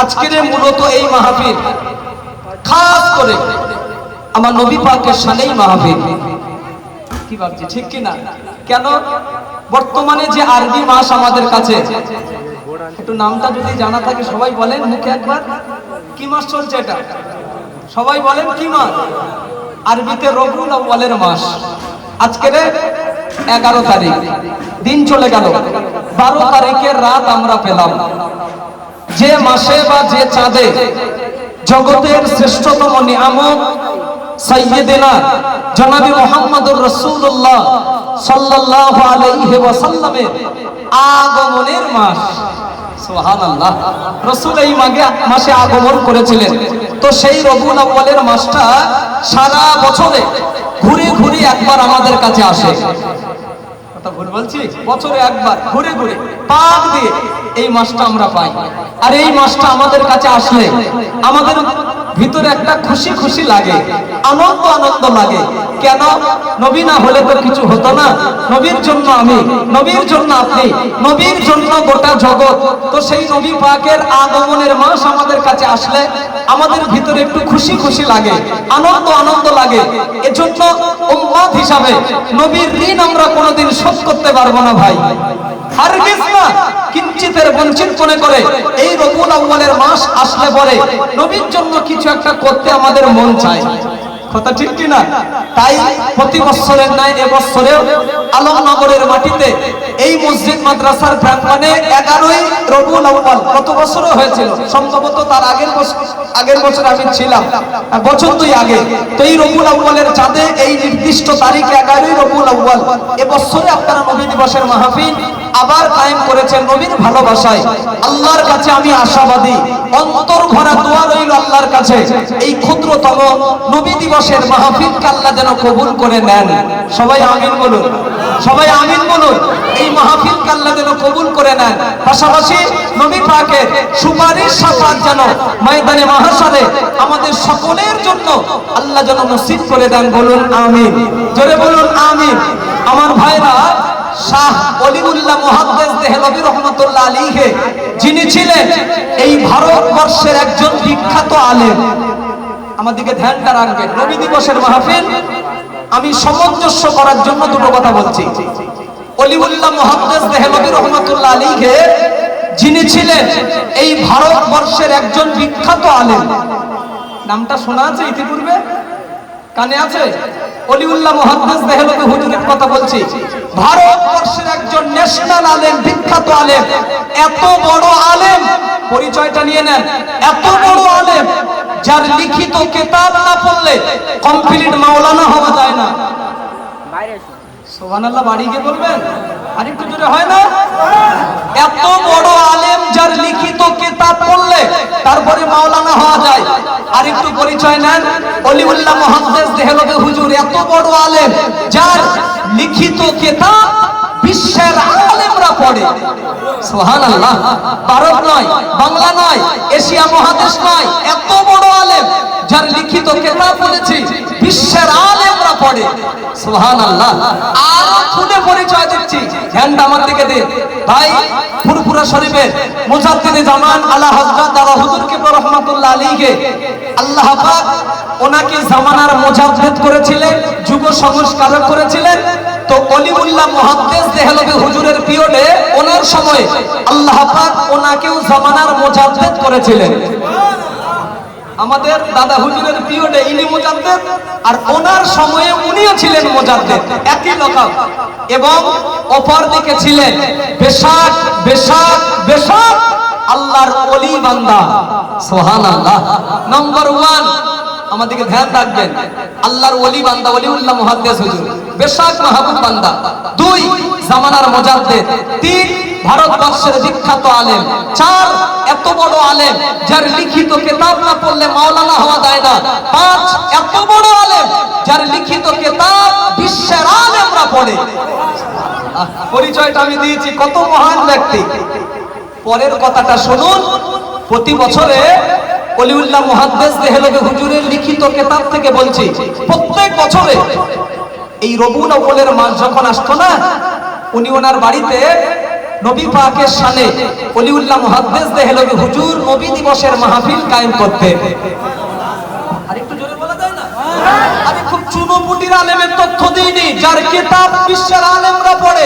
আজকের মূলত এই মাহফিল খাস করে আমার নবী পাকের শানেই মাহফিল। কি ভাবছি ঠিক কি না? কেন বর্তমানে যে আরবি মাস আমাদের কাছে, একটু নামটা যদি জানা থাকে সবাই বলেন মুখে একবার, কি মাস চলছে এটা? সবাই বলেন কি মাস? আরবিতে রবিউল আউয়ালের মাস। আজকের 11 তারিখ, দিন চলে গেল, 12 তারিখের রাত আমরা পেলাম। যে মাসে বা যে চাঁদে জগতের শ্রেষ্ঠতম নিয়ামত সাইয়্যিদিনা জনাবি মুহাম্মদুর রাসূলুল্লাহ সাল্লাল্লাহু আলাইহি ওয়াসাল্লামের আগমনের মাস। সুবহানাল্লাহ, রাসূল এই মাসে আগমন করেছিলেন। তো সেই রবিউল আউয়ালের মাসটা সারা বছরে ঘুরে ঘুরে একবার আমাদের কাছে আসে। কথা ভুল বলছি? বছরে একবার ঘুরে ঘুরে পাক দিয়ে এই মাসটা আমরা পাই। আর এই মাসটা আমাদের কাছে আসলে আমাদের ভিতরে একটা খুশি খুশি লাগে, আনন্দ আনন্দ লাগে। কেন? নবী না হলে তো কিছু হতো না। নবীর জন্য আমি, নবীর জন্য আপনি, নবীর জন্য গোটা জগৎ। তো সেই নবী পাকের আগমনের মাস আমাদের কাছে আসলে আমাদের ভিতরে একটু খুশি খুশি লাগে, আনন্দ আনন্দ লাগে। এজন্য উম্মত হিসাবে নবীর ঋণ আমরা কোনোদিন শোধ করতে পারবো না ভাই, হারগিজ না। কিঞ্চিতের বঞ্চিত মনে করে এই রবিউল আউয়ালের মাস আসলে পরে নবীর জন্য কিছু একটা করতে আমাদের মন চায়। কথা ঠিক কি না? তাই প্রতি বছরের ন্যায় এবছরেও আলমনগরের মাটিতে এই মসজিদ মাদ্রাসার প্রাঙ্গণে 11ই রবিউল আউয়াল গত বছরও হয়েছিল, সম্ভবত তার আগের বছর আমি ছিলাম, বছর 2 আগে। তো এই রবিউল আউয়ালের চাঁদে এই নির্দিষ্ট তারিখে 11ই রবিউল আউয়াল এবছরে আপনারা নবী দিবসের মাহফিল আবার কায়েম করেছেন নবীর ভালোবাসায়। আল্লাহর কাছে আমি আশাবাদী, অন্তর ভরা দোয়া রইল আল্লাহর কাছে এই ক্ষুদ্রতম নবী দিবসের মাহফিলকে আল্লাহ যেন কবুল করে নেন। সবাই আমিন বলুন, সবাই আমিন বলুন। এই মাহফিলকে আল্লাহ যেন কবুল করে নেন। পাশাপাশি নবী পাকের সুপারিশ শাফাত যেন ময়দানে মাহশারে আমাদের সকলের জন্য আল্লাহ যেন নসিব করে দেন। বলুন আমিন, জোরে বলুন আমিন। আমার ভাইরা, শাহ ওলিউল্লাহ মুহাদ্দিস দেহলভী রহমাতুল্লাহ আলাইহি যিনি ছিলেন এই ভারতবর্ষের একজন বিখ্যাত আলেম। আমাদেরকে ধ্যানটা রাখবেন, নবী দিবসের মাহফিল আমি সামঞ্জস্য করার জন্য দুটো কথা বলছি। ওলিউল্লাহ মুহাদ্দিস দেহলভী রহমাতুল্লাহ আলাইহি যিনি ছিলেন এই ভারতবর্ষের একজন বিখ্যাত আলেম। নামটা শোনা আছে ইতিপূর্বে? কানে আছে? ওলিউল্লাহ মুহাদ্দিস দেহলভী হুজুরের কথা বলছি। ভারতবর্ষের একজন ন্যাশনাল আলেম, বিখ্যাত আলেম। এত বড় আলেম, পরিচয়টা নিয়ে নেন। এত বড় আলেম যার লিখিত কিতাব না পড়লে কমপ্লিট মাওলানা হওয়া যায় না। সুবহানাল্লাহ, বাড়ি গিয়ে বলবেন, আর একটু জোরে হয় না? এত বড় আলেম যার লিখিত কিতাব পড়লে তারপরে মাওলানা হওয়া যায়। আর একটু পরিচয় নেন, ওলিউল্লাহ মুহাদ্দিস দেহলভী হুজুর এত বড় আলেম যার লিখিত কিতাব বিশ্বের আলেমরা পড়ে। সুবহানাল্লাহ, ভারত নয়, বাংলা নয়, এশিয়া মহাদেশ নয়, এত বড় আলেম যার লিখিত কিতাব পড়েছি বিশ্বের আলেমরা পড়ে। সুবহানাল্লাহ। আর খুদে পরিচয় দিচ্ছি, ধ্যানটা আমার দিকে দিন ভাই। ফুরফুরা শরীফের মুজাদ্দিদে জামান আলা হযরত দাদা হুজুর কিবলা রাহমাতুল্লাহ আলাইহি আল্লাহ পাক ওনাকে জামানার মুজাদ্দিদ করেছিলেন, যুগ সংস্কারক করেছিলেন। তো ওলিউল্লাহ মুহাদ্দিস দেহলভী হুজুরের পিরিয়ডে ওনার সময়ে আল্লাহ পাক ওনাকেও জামানার মুজাদ্দিদ করেছিলেন। আমাদের দাদা হুজুরের পিরিয়ডে ইনি মুজাদ্দিদ আর ওনার সময়ে উনিও ছিলেন মুজাদ্দিদ, একই লকাব। এবং অপর দিকে ছিলেন বেশাক বেশাক বেশাক আল্লাহর ওলি বান্দা। সুবহানাল্লাহ। নাম্বার 1 আমাদেরকে ধ্যান রাখবেন, আল্লাহর ওলি বান্দা ওলিউল্লাহ মুহাদ্দিস হুজুর, বেশাক মাহবুব বান্দা। 2 জামানার মুজাদ্দিদ। 3 ভারতবর্ষের বিখ্যাত আলেম। 4 এত বড় আলেম যার লিখিত কিতাব না পড়লে মাওলানা হওয়া যায় না। 5 এত বড় আলেম যার লিখিত কিতাব বিশ্বের আলেমরা পড়ে। পরিচয়টা আমি দিয়েছি, কত মহান ব্যক্তি। পরের কথাটা শুনুন, প্রতি বছরে ওলিউল্লাহ মুহাদ্দিস দেহলভী হুজুরের লিখিত কিতাব থেকে বলছি, প্রত্যেক বছরে এই রবিউল আউয়ালের মাস যখন আসতো না, উনি ওনার বাড়িতে নবী পাকের শানে ওলিউল্লাহ মুহাদ্দিস দেহলভী হুজুর নবী দিবসের মাহফিল কায়েম করতেন। আর একটু জোরে বলা যায় না? আমি খুব চুনোপুটির আলেমের তথ্য দিইনি, যার কিতাব বিশ্বের আলেমরা পড়ে।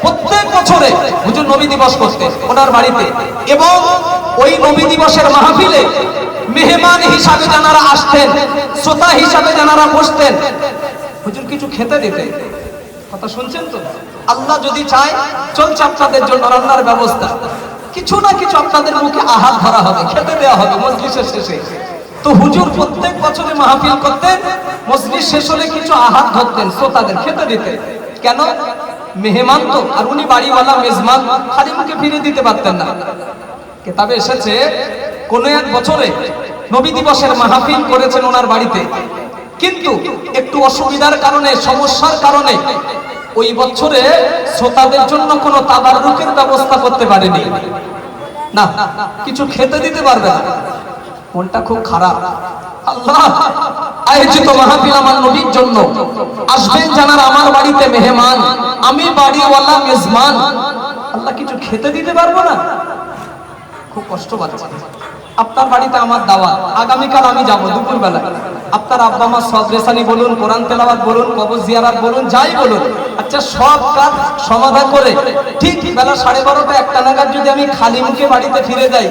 প্রত্যেক বছরে হুজুর নবী দিবস করতেন ওনার বাড়িতে, এবং ওই নবী দিবসের মাহফিলে মেহমান হিসাবে যারা আসতেন, শ্রোতা হিসাবে যারা বসতেন, হুজুর কিছু খেতে দিতেন। কথা শুনছেন তো? আল্লাহ যদি চায় চলছে আপনাদের জন্য রান্নার ব্যবস্থা, কিছু না কিছু আপনাদের মুখে আহার ধরা হবে, খেতে দেওয়া হবে মজলিসের শেষে। তো হুজুর প্রত্যেক বছরে মাহফিল করতেন, মজলিস শেষ হলে কিছু আহার ধরতেন, শ্রোতাদের খেতে দিতেন। কেন? মেহমান তো, আর উনি বাড়িওয়ালা মেজমান, খালি মুখে ফিরে দিতে পারতেন না। কিতাবে এসেছে কোন এক বছরে নবী দিবসের মাহফিল করেছেন ওনার বাড়িতে, কিন্তু একটু অসুবিধার কারণে, সমস্যার কারণে ওই বছরে শ্রোতাদের জন্য কোনো তাবাররুকের ব্যবস্থা করতে পারেনি। না, কিছু খেতে দিতে পারবে না। মনটা খুব খারাপ। আল্লাহ, আয়োজিত মাহফিল আমার নবীর জন্য, আসবেন যারা আমার বাড়িতে মেহমান, আমি বাড়িওয়ালা মেজমান, আল্লাহ কিছু খেতে দিতে পারবো না? খুব কষ্ট পাচ্ছে। আপনার বাড়িতে আমার দাওয়াত, আগামীকাল আমি যাব দুপুরবেলা। আপনার আব্বা মা সদরেসানি বলুন, কোরআন তেলাওয়াত বলুন, কবর জিয়ারত বলুন, যাই বলুন, আচ্ছা সব কাজ সমাধান করে ঠিক বেলা 12:30 একটা নাগাদ যদি আমি খালি মুখে বাড়িতে ফিরে যাই,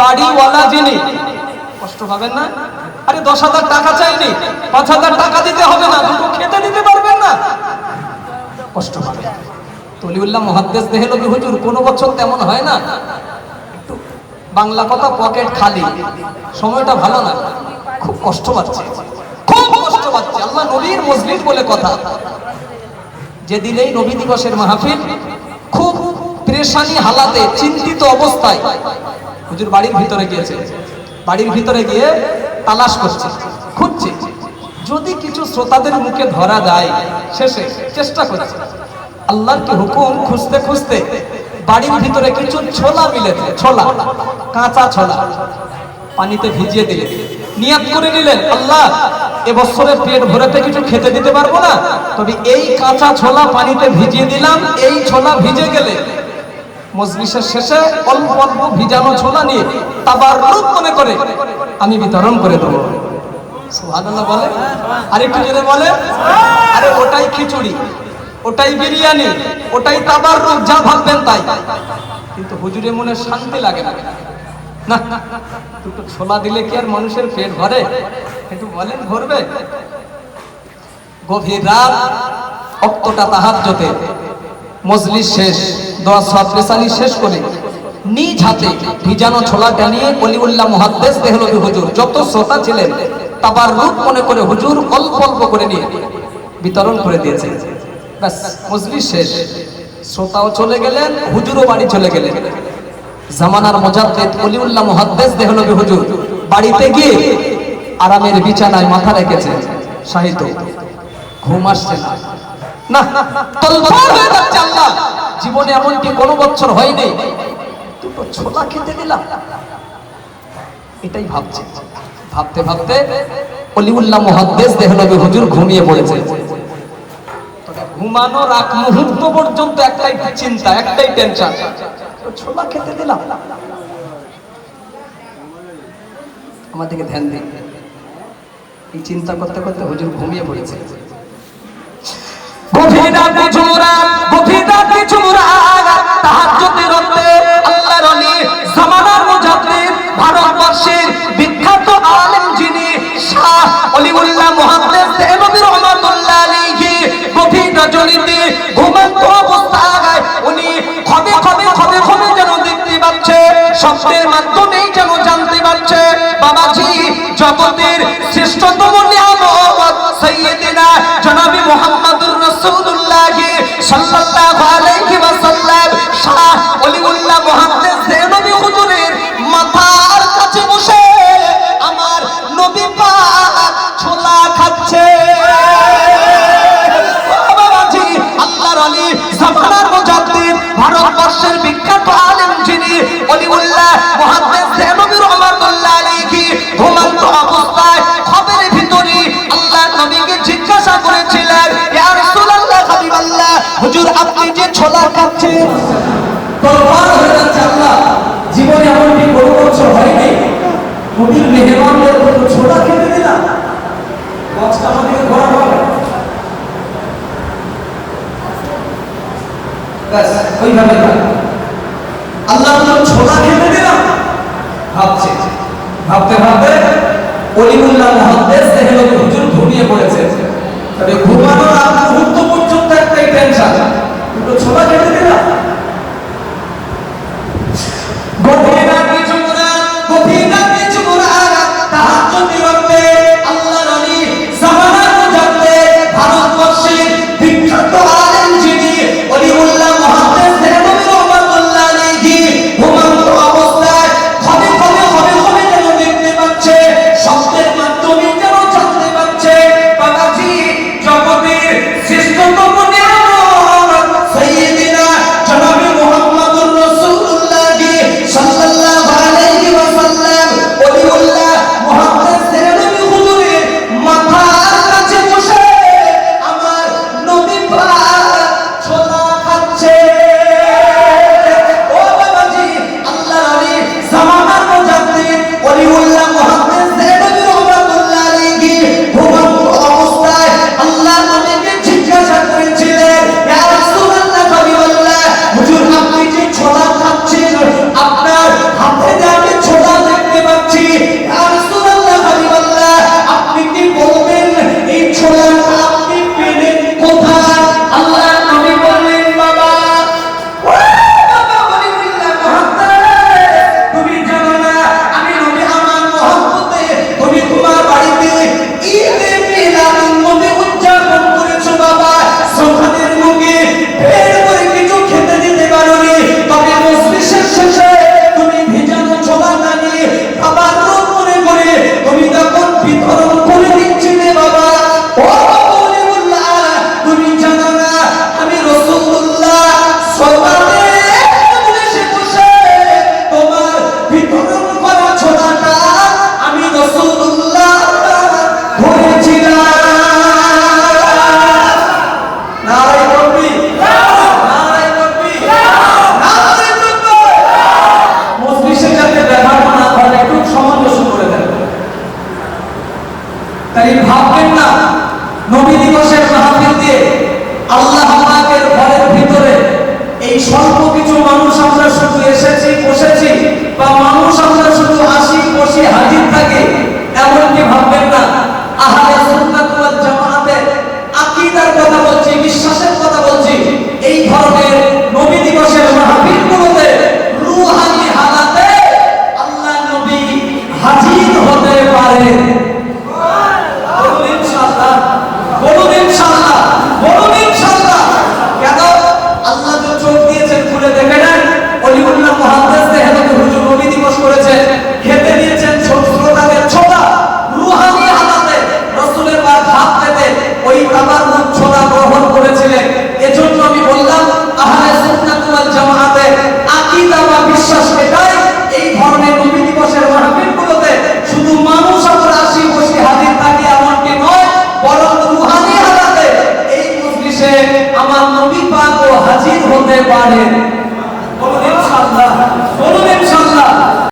বাড়িওয়ালা যিনি, কষ্ট পাবেন না? আরে 10,000 টাকা চাইনি, 5,000 টাকা দিতে হবে না, দুটো খেতে দিতে পারবেন না? কষ্ট পাবেন। তলিউল্লাহ মুহাদ্দিস দেহলভী হুজুর, কোনো বছর তেমন হয় না, বাংলা কথা পকেট খালি, সময়টা ভালো না, খুব কষ্ট পাচ্ছে, খুব কষ্ট পাচ্ছে। আল্লাহ নবীর মজলিস বলে কথা। যেদিনেই নবী দিবসের মাহফিল, খুব পেরেশানি হালাতে, চিন্তিত অবস্থায় হুজুর বাড়ির ভিতরে গিয়েছে। বাড়ির ভিতরে গিয়ে তালাশ করছে, খুঁজছে, যদি কিছু শ্রোতাদের মুখে ধরা যায়, শেষে চেষ্টা করছে। আল্লাহর কি হুকুম, খুঁজতে খুঁজতে বাড়ির ভিতরে কিছু ছোলা মিলেছে, ছোলা, কাঁচা ছোলা, পানিতে ভিজিয়ে দিলেন, নিয়াত করে নিলেন, আল্লাহ এবছরে পেট ভরেতে কিছু খেতে দিতে পারবো না, তবে এই কাঁচা ছোলা পানিতে ভিজিয়ে দিলাম, এই ছোলা ভিজে গেলে মজলিসের শেষে অল্প অল্প ভিজানো ছোলা নিয়ে তাবাররুক মনে করে আমি বিতরণ করে দেবো। সুবহানাল্লাহ বলে, আরেকটু জোরে বলে। আরে ওটাই খিচুড়ি, ওটাই বিরিয়ানি, ওটাই তাবাররুক, যা ভাববেন তাই। কিন্তু হুজুরের মনে শান্তি লাগে না। না, দুটো ছোলা দিলে কি আর মানুষের পেট ভরে? একটু বলেন, ভরবে? গভীর রাত, অক্তটা তাহাজ্জুদে, মজলিস শেষ, দোয়া সদরেসানি শেষ করে নিজ হাতে ভিজানো ছোলাটা নিয়ে ওলিউল্লাহ মুহাদ্দিস দেহলভী হুজুর, যত শ্রোতা ছিলেন, তাবাররুক মনে করে হুজুর অল্প অল্প করে নিয়ে বিতরণ করে দিয়েছে। ব্যাস, মজলিস শেষ, শ্রোতাও চলে গেলেন, হুজুরও বাড়ি চলে গেলেন। জামানার মুজাদ্দিদ ওলিউল্লাহ মুহাদ্দিস দেহলভী হুজুর বাড়িতে গিয়ে আরামের বিছানায় মাথা রেখেছেন, শাহিত, ঘুম আসছে না। না, তলবার হয়ে যাচ্ছে। আল্লাহ, জীবনে এমনটি কোনো বছর হয়নি, দুটো ছোলা খেতে দিলাম। এটাই ভাবছে। ভাবতে ভাবতে ওলিউল্লাহ মুহাদ্দিস দেহলভী হুজুর ঘুমিয়ে পড়েছে। ঘুমানোর আগ মুহূর্ত পর্যন্ত একটাই চিন্তা, একটাই টেনশন, ছোলা খেতে দিলাম। আমার দিকে ধ্যান দিন। এই চিন্তা করতে করতে হুজুর ঘুমিয়ে পড়েছে। গভীর রাতে ঝুমরা, গভীর রাতে ঝুমরা, তাহাজ্জুদের রাতে আল্লাহর ওলি, জামানার মুজাদ্দিদ, ভারতবর্ষের বিখ্যাত আলেম যিনি শাহ ওলিউল্লাহ মুহাদ্দিস দেহলভী রহমাতুল্লাহ আলাইহি, গভীর রজনীতে ঘুমন্ত অবস্থায় উনি খবে খবে খবে খবে যেন দেখতে পাচ্ছে, শব্দের মাধ্যমেই যেন জানতে পারছে, বাবাজি জগতের শ্রেষ্ঠতম নিয়ামত সাইয়্যিদিনা জনাবে মুহাম্মদুর রাসূলুল্লাহ সাল্লাল্লাহু আলাইহি ওয়াসাল্লাম শাহ ওলিউল্লাহ মুহাদ্দিস দেহলভী হুজুরের মাথার কাছে বসে আমার নবী পাক ছোলা খাচ্ছে। বাবাজি, আল্লাহর ওলি, জামানার মুজাদ্দিদ, ভারতবর্ষের বিখ্যাত আলেম যিনি ওলিউল্লাহ মুহাদ্দিস দেহলভী রহমাতুল্লাহ আলাইহি, ঘুমন্ত অবস্থায় খবরের ভিতরে আল্লাহর নবীকে জিজ্ঞাসা করেছিলেন, ইয়া রাসূলুল্লাহ, হাবিবাল্লাহ, হুজুর আপনি যে ছোলা খাচ্ছেন, তরবার হয়ে যাচ্ছে। আল্লাহ, জীবনে এমনটি কোনো বছর হয়নি, নবীর মেহমানদের দুটো ছোলা খেতে দিলাম, বক্সটা আমাদেরকে ঘোরা হবে, ব্যাস ওইভাবে আল্লাহ ছোলা খেতে দিলাম। ভাবছে, ভাবতে ভাবতে অলিউল্লাহ মুহাদ্দিস দেহলভী হুজুর ঘুমিয়ে পড়েছে। তবে ঘুমানোর আগ মুহূর্ত পর্যন্ত একটাই টেনশন, দুটো ছোলা খেতে দিলাম। গভীর রাতে তাহাজ্জুদের ওয়াক্তে আল্লাহর ওলি জামানার মুজাদ্দিদ ভারতবর্ষের বিখ্যাত আলেম যিনি অলিউল্লাহ মুহাদ্দিস দেহলভী রাহমাতুল্লাহ আলাইহি ঘুমন্ত অবস্থায় খবে যেন দেখতে পাচ্ছে, শব্দের মাধ্যমে যেন জানতে পারছে বাবাজি জগতের শ্রেষ্ঠতম নিয়ামত সাইয়্যিদিনা জনাবে মুহাম্মদুর রাসূলুল্লাহ সাল্লাল্লাহু আলাইহি ওয়াসাল্লাম অলিউল্লাহ মুহাদ্দিস দেহলভী হুজুরের মাথার কাছে বসে আমার নবী পাক ছোলা খাচ্ছে। ও বাবাজি, আল্লাহর ওলি জামানার মুজাদ্দিদ অলিউল্লাহ মুহাদ্দিস দেহলভী রাহমাতুল্লাহ আলাইহি ঘুমন্ত অবস্থায় আল্লাহর নবীকে জিজ্ঞাসা করেছিলেন, ইয়া রাসূলুল্লাহ হাবিবাল্লাহ, হুজুর আপনি যে ছোলা খাচ্ছেন আপনার হাতে যে আমি ছোলা দেখতে পাচ্ছি, ইয়া রাসূলুল্লাহ হাবিবাল্লাহ আপনি কি বলবেন এই ছোলাটা আপনি পেলেন কোথায়? আল্লাহর নবী বললেন, বাবা অলিউল্লাহ মুহাদ্দিস, তুমি জানো না আমি নবী আমার মহব্বতে তুমি তোমার বাড়িতে ঈদে মিলাদুন নবী উদযাপন করেছো বাবা, সখাদের মুখে বের করে কিছু খেতে দিতে পারোনি, তবে মজলিসের শেষে তুমি ভিজানো ছোলাটা নিয়ে বাবা রোগ মনে করে তুমি তখন বিতরণ করে দিচ্ছিলে বাবা। ও অলিউল্লাহ, তুমি জানো না আমি রাসূলুল্লাহ সওয়াতে মজলিসে বসে তোমার বিতরণ করা ছোলাটা আমি রাসূলুল্লাহ ধরেছিলাম। নারায়ে তাকবীর, নারায়ে তাকবীর, নারায়ে তাকবীর। মজলিসে যাতে ব্যবহার না হয় একটু সামঞ্জস্য করে দেন। তাই ভাববেন না নবী দিবসের মাহফিল দিয়ে আল্লাহ পাকের ঘরের ভিতরে এই স্বল্প কিছু মানুষ আমরা শুধু এসেছি বসেছি, বা মানুষ আমরা শুধু আসি বসি হাজির থাকি, এমনকি ভাববেন না। আহলে সুন্নাত ওয়াল জামাতের আকীদার কথা বলছি, বিশ্বাসের কথা বলছি। এই ধরনের নবী দিবসের মাহফিলগুলোতে রূহানি হালাতে আল্লাহ নবী হাজির হতে পারে।